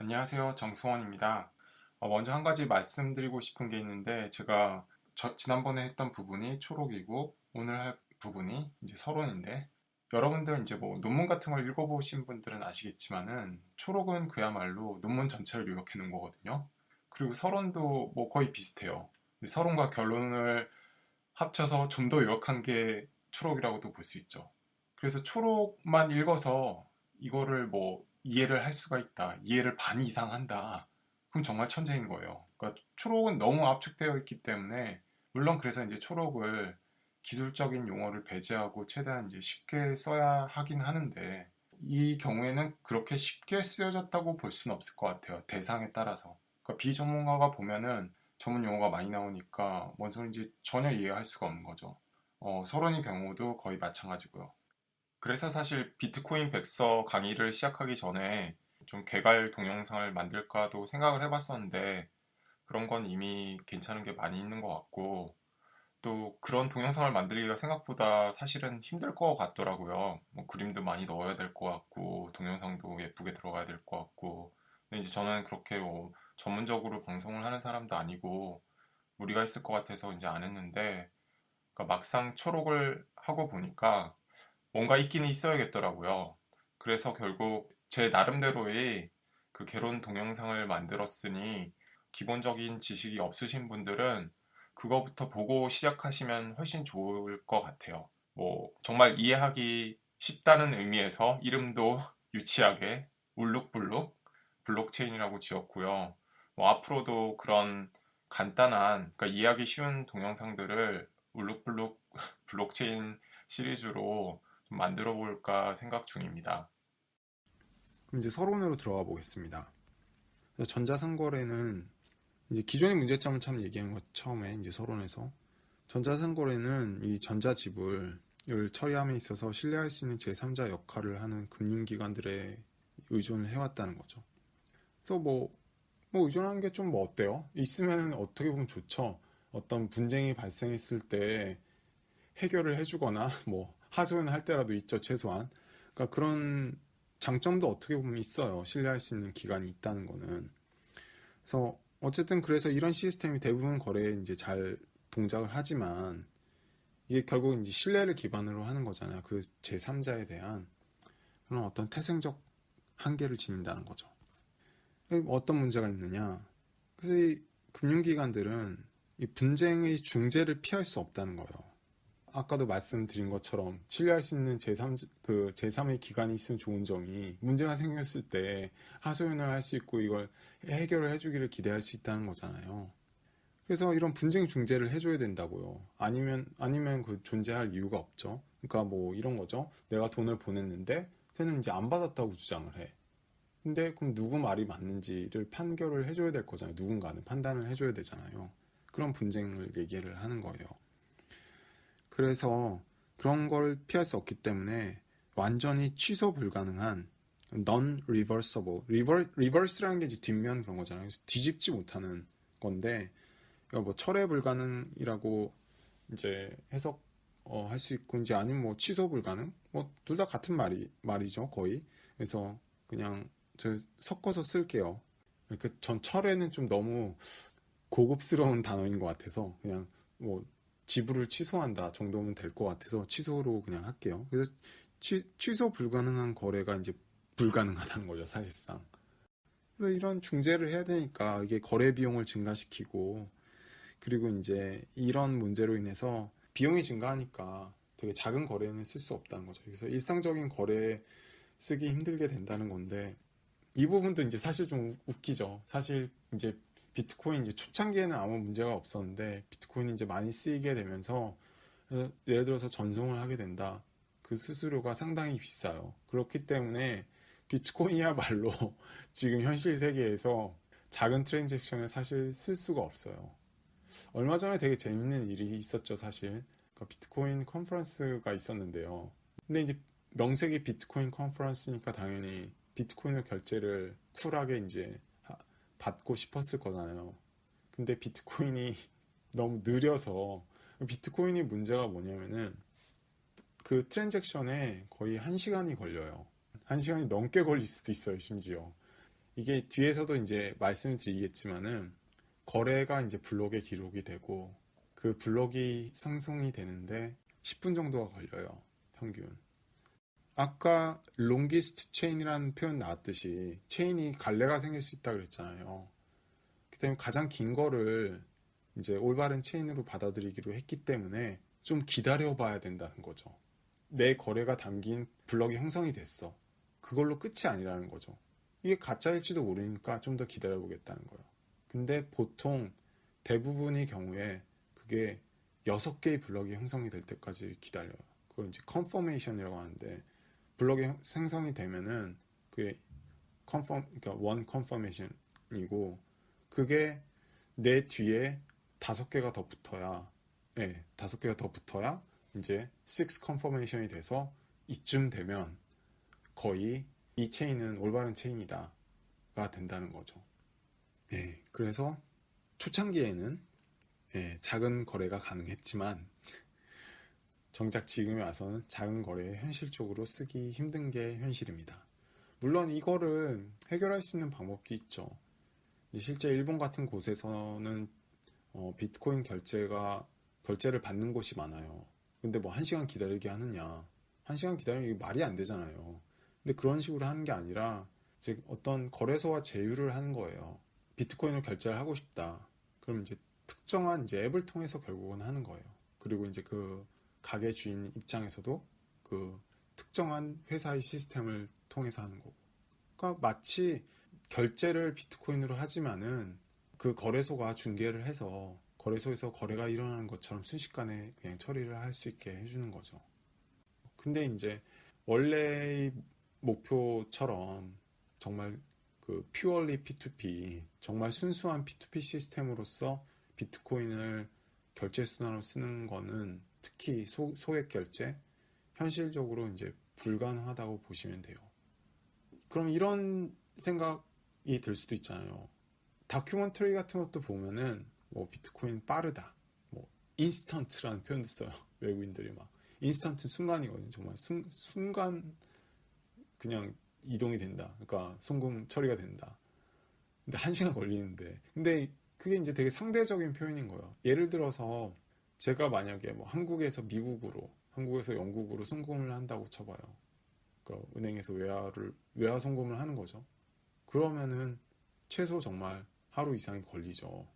안녕하세요. 정승원입니다. 먼저 한 가지 말씀드리고 싶은 게 있는데 제가 지난번에 했던 부분이 초록이고 오늘 할 부분이 이제 서론인데 여러분들 이제 뭐 논문 같은 걸 읽어보신 분들은 아시겠지만은 초록은 그야말로 논문 전체를 요약해 놓은 거거든요. 그리고 서론도 뭐 거의 비슷해요. 서론과 결론을 합쳐서 좀 더 요약한 게 초록이라고도 볼 수 있죠. 그래서 초록만 읽어서 이거를 뭐 이해를 할 수가 있다. 이해를 반 이상 한다. 그럼 정말 천재인 거예요. 그러니까 초록은 너무 압축되어 있기 때문에 물론 그래서 이제 초록을 기술적인 용어를 배제하고 최대한 이제 쉽게 써야 하긴 하는데 이 경우에는 그렇게 쉽게 쓰여졌다고 볼 수는 없을 것 같아요. 대상에 따라서. 그러니까 비전문가가 보면은 전문 용어가 많이 나오니까 뭔 소리인지 전혀 이해할 수가 없는 거죠. 서론의 경우도 거의 마찬가지고요. 그래서 사실 비트코인 백서 강의를 시작하기 전에 좀 개괄 동영상을 만들까도 생각을 해봤었는데 그런 건 이미 괜찮은 게 많이 있는 것 같고 또 그런 동영상을 만들기가 생각보다 사실은 힘들 것 같더라고요. 뭐 그림도 많이 넣어야 될 것 같고 동영상도 예쁘게 들어가야 될 것 같고 근데 이제 저는 그렇게 뭐 전문적으로 방송을 하는 사람도 아니고 무리가 있을 것 같아서 이제 안 했는데 그러니까 막상 초록을 하고 보니까 뭔가 있기는 있어야겠더라고요. 그래서 결국 제 나름대로의 그 개론 동영상을 만들었으니 기본적인 지식이 없으신 분들은 그거부터 보고 시작하시면 훨씬 좋을 것 같아요. 뭐 정말 이해하기 쉽다는 의미에서 이름도 유치하게 울룩블룩 블록체인이라고 지었고요. 뭐 앞으로도 그런 간단한 그러니까 이해하기 쉬운 동영상들을 울룩블룩 블록체인 시리즈로 좀 만들어 볼까 생각 중입니다. 그럼 이제 서론으로 들어가 보겠습니다. 전자상거래는 이제 기존의 문제점을 참 얘기한 것 처음에 이제 서론에서 전자상거래는 이 전자지불을 처리함에 있어서 신뢰할 수 있는 제3자 역할을 하는 금융기관들에 의존을 해왔다는 거죠. 그래서 뭐 의존하는 게 좀 뭐 어때요? 있으면 어떻게 보면 좋죠. 어떤 분쟁이 발생했을 때 해결을 해주거나 뭐 하소연을 할 때라도 있죠, 최소한. 그러니까 그런 장점도 어떻게 보면 있어요. 신뢰할 수 있는 기관이 있다는 거는. 그래서 어쨌든 그래서 이런 시스템이 대부분 거래에 이제 잘 동작을 하지만 이게 결국 이제 신뢰를 기반으로 하는 거잖아요. 그 제3자에 대한 그런 어떤 태생적 한계를 지닌다는 거죠. 어떤 문제가 있느냐? 그래서 이 금융기관들은 이 분쟁의 중재를 피할 수 없다는 거예요. 아까도 말씀드린 것처럼 신뢰할 수 있는 제3의 기관이 있으면 좋은 점이 문제가 생겼을 때 하소연을 할 수 있고 이걸 해결을 해주기를 기대할 수 있다는 거잖아요. 그래서 이런 분쟁 중재를 해줘야 된다고요. 아니면 그 존재할 이유가 없죠. 그러니까 뭐 이런 거죠. 내가 돈을 보냈는데 쟤는 이제 안 받았다고 주장을 해. 근데 그럼 누구 말이 맞는지를 판결을 해줘야 될 거잖아요. 누군가는 판단을 해줘야 되잖아요. 그런 분쟁을 얘기를 하는 거예요. 그래서 그런 걸 피할 수 없기 때문에 완전히 취소 불가능한 non-reversible, reverse라는 게 이제 뒷면 그런 거잖아요. 그래서 뒤집지 못하는 건데, 그러니까 뭐 철회 불가능이라고 이제 해석 할 수 있고 이제 아니면 뭐 취소 불가능, 뭐 둘 다 같은 말이죠 거의. 그래서 그냥 저 섞어서 쓸게요. 전 철회는 좀 너무 고급스러운 단어인 것 같아서 그냥 뭐 지불을 취소한다 정도면 될 것 같아서 취소로 그냥 할게요. 그래서 취소 불가능한 거래가 이제 불가능하다는 거죠, 사실상. 그래서 이런 중재를 해야 되니까 이게 거래 비용을 증가시키고 그리고 이제 이런 문제로 인해서 비용이 증가하니까 되게 작은 거래는 쓸 수 없다는 거죠. 그래서 일상적인 거래에 쓰기 힘들게 된다는 건데 이 부분도 이제 사실 좀 웃기죠. 사실 이제 비트코인 이제 초창기에는 아무 문제가 없었는데 비트코인이 이제 많이 쓰이게 되면서 예를 들어서 전송을 하게 된다. 그 수수료가 상당히 비싸요. 그렇기 때문에 비트코인이야말로 지금 현실 세계에서 작은 트랜잭션을 사실 쓸 수가 없어요. 얼마 전에 되게 재밌는 일이 있었죠, 사실. 그러니까 비트코인 컨퍼런스가 있었는데요. 근데 이제 명색이 비트코인 컨퍼런스니까 당연히 비트코인으로 결제를 쿨하게 이제 받고 싶었을 거잖아요. 근데 비트코인이 너무 느려서 비트코인의 문제가 뭐냐면은 그 트랜잭션에 거의 1시간이 걸려요. 1시간이 넘게 걸릴 수도 있어요, 심지어. 이게 뒤에서도 이제 말씀을 드리겠지만은 거래가 이제 블록에 기록이 되고 그 블록이 상송이 되는데 10분 정도가 걸려요. 평균. 아까 longest chain이라는 표현 나왔듯이 체인이 갈래가 생길 수 있다고 그랬잖아요. 그다음에 가장 긴 거를 이제 올바른 체인으로 받아들이기로 했기 때문에 좀 기다려 봐야 된다는 거죠. 내 거래가 담긴 블럭이 형성이 됐어. 그걸로 끝이 아니라는 거죠. 이게 가짜일지도 모르니까 좀 더 기다려 보겠다는 거예요. 근데 보통 대부분의 경우에 그게 6개의 블럭이 형성이 될 때까지 기다려요. 그걸 이제 컨퍼메이션이라고 하는데 블럭이 생성이 되면은 그게 그러니까 원 컨퍼메이션이고 그게 내 뒤에 5개가 더 붙어야 5개가 더 붙어야 이제 6 컨퍼메이션이 돼서 이쯤 되면 거의 이 체인은 올바른 체인이다가 된다는 거죠. 그래서 초창기에는 작은 거래가 가능했지만 정작 지금에 와서는 작은 거래에 현실적으로 쓰기 힘든 게 현실입니다. 물론 이거를 해결할 수 있는 방법도 있죠. 실제 일본 같은 곳에서는 비트코인 결제를 받는 곳이 많아요. 근데 뭐 1시간 기다리게 하느냐. 1시간 기다리는 게 말이 안 되잖아요. 근데 그런 식으로 하는 게 아니라 즉 어떤 거래소와 제휴를 하는 거예요. 비트코인을 결제를 하고 싶다. 그럼 이제 특정한 이제 앱을 통해서 결국은 하는 거예요. 그리고 이제 그 가게 주인 입장에서도 그 특정한 회사의 시스템을 통해서 하는 거고. 그러니까 마치 결제를 비트코인으로 하지만은 그 거래소가 중개를 해서 거래소에서 거래가 일어나는 것처럼 순식간에 그냥 처리를 할 수 있게 해주는 거죠. 근데 이제 원래의 목표처럼 정말 그 purely P2P, 정말 순수한 P2P 시스템으로서 비트코인을 결제 수단으로 쓰는 거는 특히 소액 결제, 현실적으로 이제 불가능하다고 보시면 돼요. 그럼 이런 생각이 들 수도 있잖아요. 다큐멘터리 같은 것도 보면은 뭐 비트코인 빠르다, 뭐 인스턴트라는 표현도 써요. 외국인들이 막 인스턴트 순간이거든요. 정말 순간 그냥 이동이 된다. 그러니까 송금 처리가 된다. 근데 1시간 걸리는데. 근데 그게 이제 되게 상대적인 표현인 거예요. 예를 들어서 제가 만약에 뭐 한국에서 미국으로, 한국에서 영국으로 송금을 한다고 쳐봐요. 그러니까 은행에서 외화 송금을 하는 거죠. 그러면은 최소 정말 하루 이상이 걸리죠.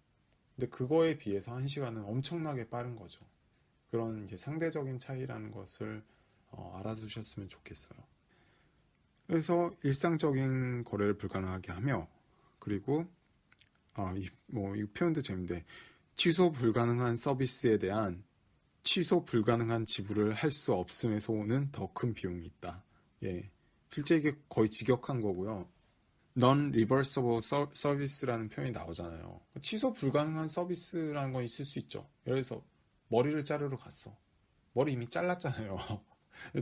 근데 그거에 비해서 1시간은 엄청나게 빠른 거죠. 그런 이제 상대적인 차이라는 것을 알아두셨으면 좋겠어요. 그래서 일상적인 거래를 불가능하게 하며, 그리고 이 표현도 재밌는데, 취소 불가능한 서비스에 대한 취소 불가능한 지불을 할 수 없음에서 오는 더 큰 비용이 있다. 실제 이게 거의 직역한 거고요. Non-reversible service라는 표현이 나오잖아요. 취소 불가능한 서비스라는 건 있을 수 있죠. 예를 들어서 머리를 자르러 갔어. 머리 이미 잘랐잖아요.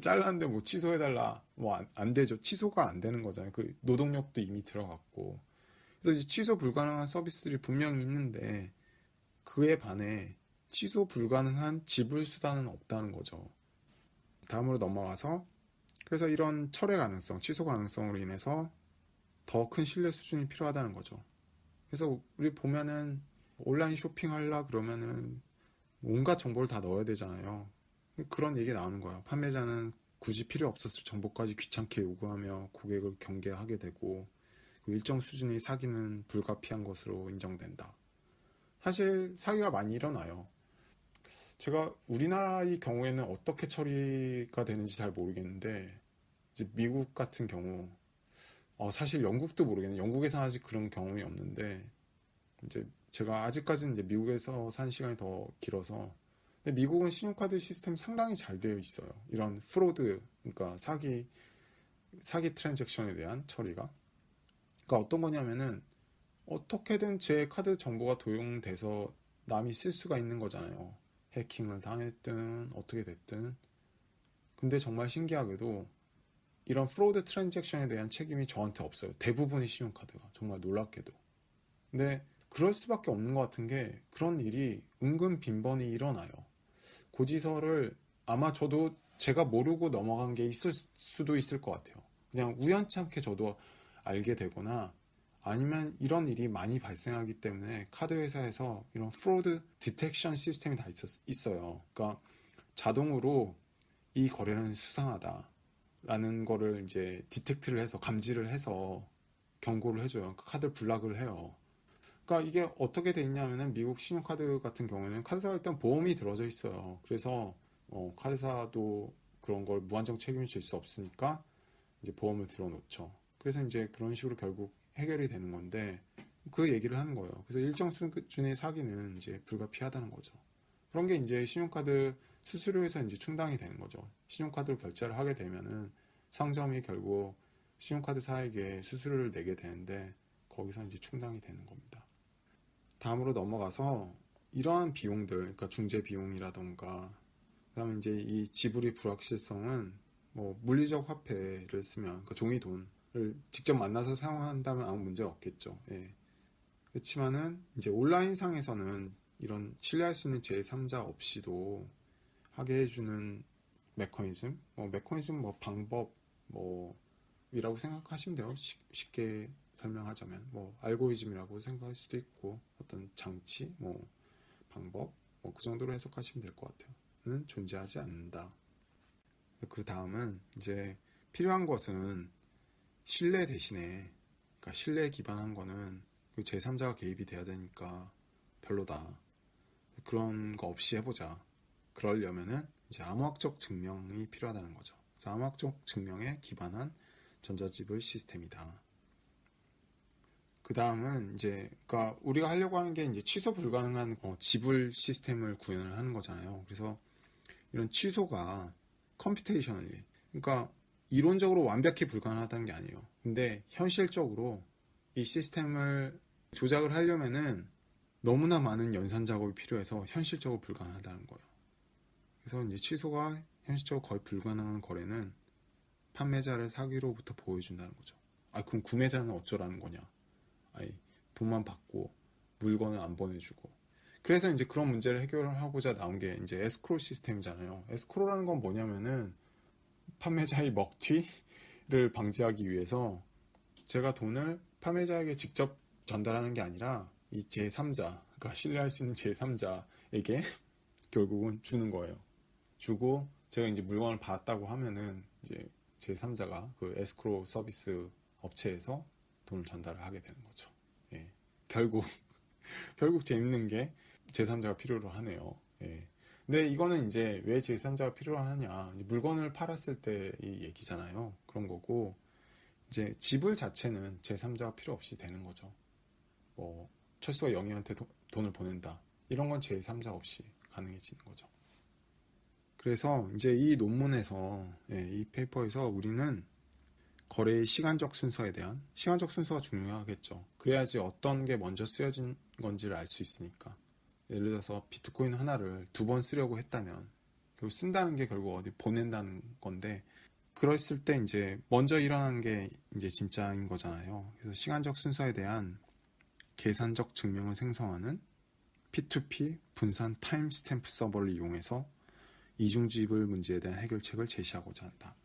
잘랐는데 뭐 취소해달라. 뭐 안 되죠. 취소가 안 되는 거잖아요. 그 노동력도 이미 들어갔고. 그래서 이제 취소 불가능한 서비스들이 분명히 있는데 그에 반해 취소 불가능한 지불 수단은 없다는 거죠. 다음으로 넘어가서 그래서 이런 철회 가능성, 취소 가능성으로 인해서 더 큰 신뢰 수준이 필요하다는 거죠. 그래서 우리 보면은 온라인 쇼핑하려 그러면은 온갖 정보를 다 넣어야 되잖아요. 그런 얘기 나오는 거예요. 판매자는 굳이 필요 없었을 정보까지 귀찮게 요구하며 고객을 경계하게 되고 일정 수준의 사기는 불가피한 것으로 인정된다. 사실 사기가 많이 일어나요. 제가 우리나라의 경우에는 어떻게 처리가 되는지 잘 모르겠는데 이제 미국 같은 경우 사실 영국도 모르겠네요. 영국에서 아직 그런 경험이 없는데 이제 제가 아직까지는 이제 미국에서 산 시간이 더 길어서 근데 미국은 신용카드 시스템 상당히 잘 되어 있어요. 이런 프로드, 그러니까 사기 트랜잭션에 대한 처리가. 그러니까 어떤 거냐면은 어떻게든 제 카드 정보가 도용돼서 남이 쓸 수가 있는 거잖아요. 해킹을 당했든 어떻게 됐든. 근데 정말 신기하게도 이런 프로드 트랜잭션에 대한 책임이 저한테 없어요. 대부분의 신용카드가. 정말 놀랍게도. 근데 그럴 수밖에 없는 것 같은 게 그런 일이 은근 빈번히 일어나요. 고지서를 아마 저도 제가 모르고 넘어간 게 있을 수도 있을 것 같아요. 그냥 우연찮게 저도 알게 되거나 아니면 이런 일이 많이 발생하기 때문에 카드 회사에서 이런 프로드 디텍션 시스템이 다 있어요. 그러니까 자동으로 이 거래는 수상하다라는 거를 이제 디텍트를 해서 감지를 해서 경고를 해줘요. 그 카드를 블락을 해요. 그러니까 이게 어떻게 돼 있냐면은 미국 신용카드 같은 경우에는 카드사가 일단 보험이 들어져 있어요. 그래서 카드사도 그런 걸 무한정 책임을 질 수 없으니까 이제 보험을 들어놓죠. 그래서 이제 그런 식으로 결국 해결이 되는 건데 그 얘기를 하는 거예요. 그래서 일정 수준의 사기는 이제 불가피하다는 거죠. 그런 게 이제 신용카드 수수료에서 이제 충당이 되는 거죠. 신용카드로 결제를 하게 되면은 상점이 결국 신용카드사에게 수수료를 내게 되는데 거기서 이제 충당이 되는 겁니다. 다음으로 넘어가서 이러한 비용들, 그러니까 중재 비용이라던가 그다음에 이제 이 지불의 불확실성은 뭐 물리적 화폐를 쓰면 그러니까 종이 돈을 직접 만나서 사용한다면 아무 문제 없겠죠. 예. 그렇지만은 이제 온라인상에서는 이런 신뢰할 수 있는 제3자 없이도 하게 해주는 메커니즘, 뭐 방법, 이라고 생각하시면 돼요. 쉽게 설명하자면 뭐 알고리즘이라고 생각할 수도 있고 어떤 장치, 방법, 그 정도로 해석하시면 될 것 같아요. 는 존재하지 않는다. 그 다음은 이제 필요한 것은 신뢰 대신에, 그러니까 신뢰에 기반한 거는 그 제3자가 개입이 돼야 되니까 별로다. 그런 거 없이 해보자. 그러려면은 이제 암호학적 증명이 필요하다는 거죠. 그래서 암호학적 증명에 기반한 전자지불 시스템이다. 그 다음은 이제, 그러니까 우리가 하려고 하는 게 이제 취소 불가능한 지불 시스템을 구현을 하는 거잖아요. 그래서 이런 취소가 컴퓨테이셔널리, 그러니까 이론적으로 완벽히 불가능하다는 게 아니에요. 근데 현실적으로 이 시스템을 조작을 하려면은 너무나 많은 연산 작업이 필요해서 현실적으로 불가능하다는 거예요. 그래서 이제 취소가 현실적으로 거의 불가능한 거래는 판매자를 사기로부터 보호해준다는 거죠. 그럼 구매자는 어쩌라는 거냐? 돈만 받고 물건을 안 보내주고. 그래서 이제 그런 문제를 해결하고자 나온 게 이제 에스크로 시스템이잖아요. 에스크로라는 건 뭐냐면은 판매자의 먹튀를 방지하기 위해서 제가 돈을 판매자에게 직접 전달하는 게 아니라 이 제3자, 그러니까 신뢰할 수 있는 제3자에게 결국은 주는 거예요. 주고 제가 이제 물건을 받았다고 하면은 이제 제3자가 그 에스크로 서비스 업체에서 돈을 전달을 하게 되는 거죠. 예. 결국 재밌는 게 제3자가 필요로 하네요. 예. 근데 이거는 이제 왜 제3자가 필요로 하냐? 물건을 팔았을 때 이 얘기잖아요. 그런 거고 이제 지불 자체는 제3자가 필요 없이 되는 거죠. 철수가 영희한테 돈을 보낸다. 이런 건 제3자 없이 가능해지는 거죠. 그래서 이제 이 논문에서, 이 페이퍼에서 우리는 거래의 시간적 순서가 중요하겠죠. 그래야지 어떤 게 먼저 쓰여진 건지를 알 수 있으니까. 예를 들어서 비트코인 하나를 2번 쓰려고 했다면, 결국 쓴다는 게 결국 어디 보낸다는 건데, 그랬을 때 이제 먼저 일어난 게 이제 진짜인 거잖아요. 그래서 시간적 순서에 대한 계산적 증명을 생성하는 P2P 분산 타임 스탬프 서버를 이용해서 이중지불 문제에 대한 해결책을 제시하고자 한다.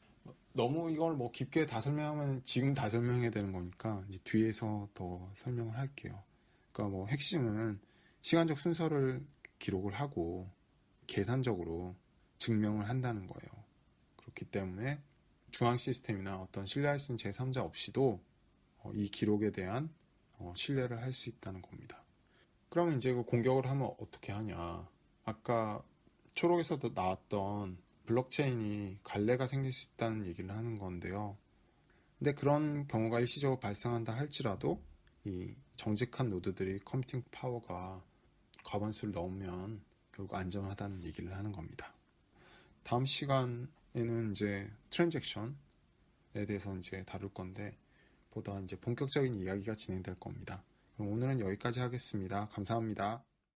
너무 이걸 깊게 다 설명하면 지금 다 설명해야 되는 거니까 이제 뒤에서 더 설명을 할게요. 그러니까 핵심은 시간적 순서를 기록을 하고 계산적으로 증명을 한다는 거예요. 그렇기 때문에 중앙 시스템이나 어떤 신뢰할 수 있는 제3자 없이도 이 기록에 대한 신뢰를 할 수 있다는 겁니다. 그러면 이제 공격을 하면 어떻게 하냐? 아까 초록에서도 나왔던 블록체인이 갈래가 생길 수 있다는 얘기를 하는 건데요. 근데 그런 경우가 일시적으로 발생한다 할지라도 이 정직한 노드들이 컴퓨팅 파워가 과반수를 넘으면 결국 안전하다는 얘기를 하는 겁니다. 다음 시간에는 이제 트랜잭션에 대해서 이제 다룰 건데 보다 이제 본격적인 이야기가 진행될 겁니다. 그럼 오늘은 여기까지 하겠습니다. 감사합니다.